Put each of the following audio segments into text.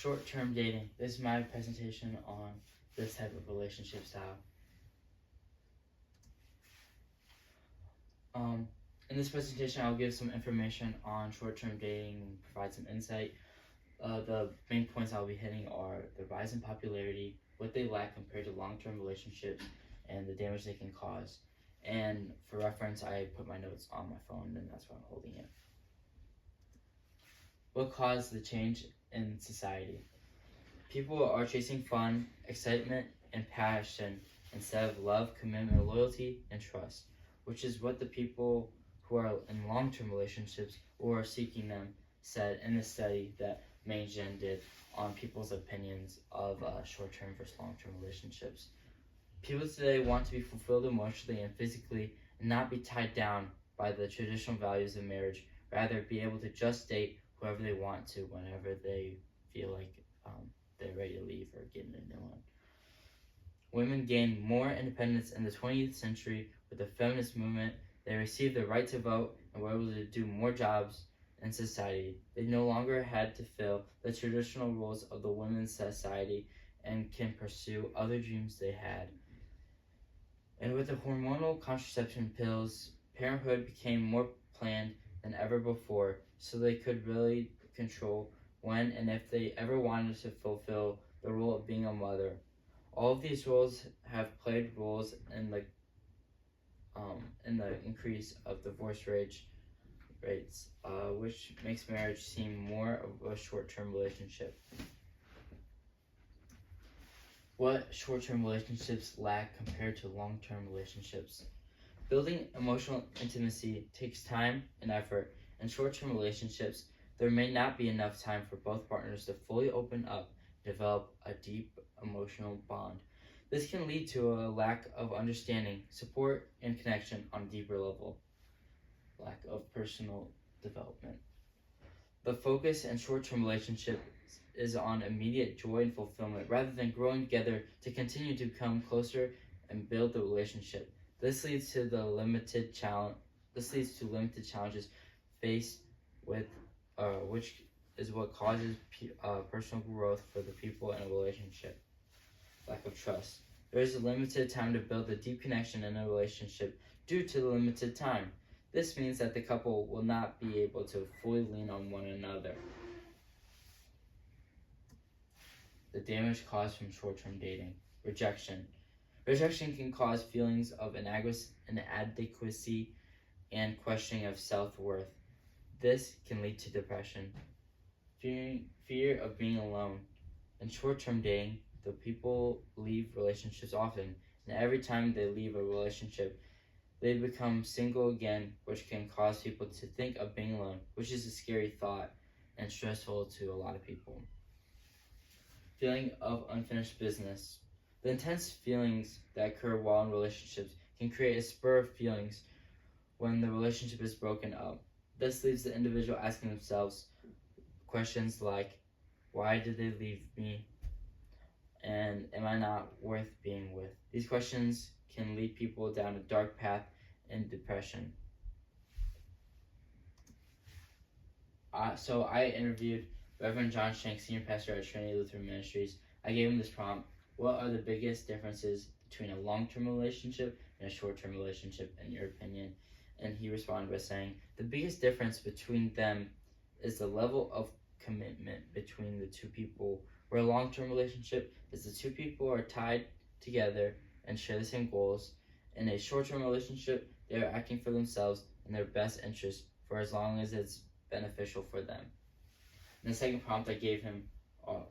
Short-term dating. This is my presentation on this type of relationship style. In this presentation, I'll give some information on short-term dating and provide some insight. The main points I'll be hitting are the rise in popularity, what they lack compared to long-term relationships, and the damage they can cause. And for reference, I put my notes on my phone, and that's why I'm holding it. What caused the change in society? People are chasing fun, excitement, and passion instead of love, commitment, loyalty, and trust, which is what the people who are in long-term relationships or are seeking them said in the study that Main Jen did on people's opinions of short-term versus long-term relationships. People today want to be fulfilled emotionally and physically and not be tied down by the traditional values of marriage, rather be able to just date whoever they want to whenever they feel like they're ready to leave or get into a new one. Women gained more independence in the 20th century with the feminist movement. They received the right to vote and were able to do more jobs in society. They no longer had to fill the traditional roles of the women's society and can pursue other dreams they had. And with the hormonal contraception pills, parenthood became more planned than ever before, so they could really control when and if they ever wanted to fulfill the role of being a mother. All of these roles have played roles in the increase of divorce rates, which makes marriage seem more of a short-term relationship. What short-term relationships lack compared to long-term relationships? Building emotional intimacy takes time and effort. In short-term relationships, there may not be enough time for both partners to fully open up and develop a deep emotional bond. This can lead to a lack of understanding, support, and connection on a deeper level. Lack of personal development. The focus in short-term relationships is on immediate joy and fulfillment rather than growing together to continue to come closer and build the relationship. This leads to limited challenges faced with which is what causes personal growth for the people in a relationship. Lack of trust. There is a limited time to build a deep connection in a relationship due to the limited time. This means that the couple will not be able to fully lean on one another. The damage caused from short-term dating. Rejection. Rejection can cause feelings of inadequacy and questioning of self-worth. This can lead to depression. Fear of being alone. In short-term dating, the people leave relationships often, and every time they leave a relationship, they become single again, which can cause people to think of being alone, which is a scary thought and stressful to a lot of people. Feeling of unfinished business. The intense feelings that occur while in relationships can create a spur of feelings when the relationship is broken up. This leaves the individual asking themselves questions like, why did they leave me? And am I not worth being with? These questions can lead people down a dark path in depression. So I interviewed Reverend John Shank, Senior Pastor at Trinity Lutheran Ministries. I gave him this prompt: what are the biggest differences between a long-term relationship and a short-term relationship, in your opinion? And he responded by saying, the biggest difference between them is the level of commitment between the two people. Where a long-term relationship is the two people are tied together and share the same goals. In a short-term relationship, they are acting for themselves and their best interest for as long as it's beneficial for them. And the second prompt I gave him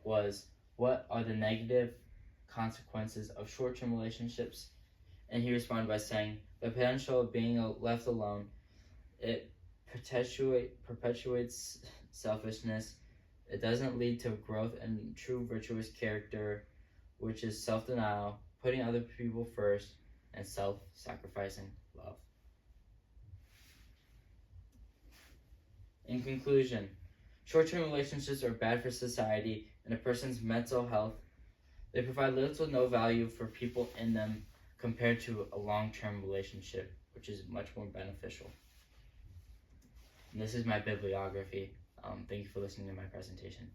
was, what are the negative consequences of short-term relationships? And he responded by saying, the potential of being left alone. It perpetuates selfishness. It doesn't lead to growth and true virtuous character, which is self-denial, putting other people first, and self-sacrificing love. In conclusion, short-term relationships are bad for society and a person's mental health. They provide little to no value for people in them compared to a long-term relationship, which is much more beneficial. And this is my bibliography. Thank you for listening to my presentation.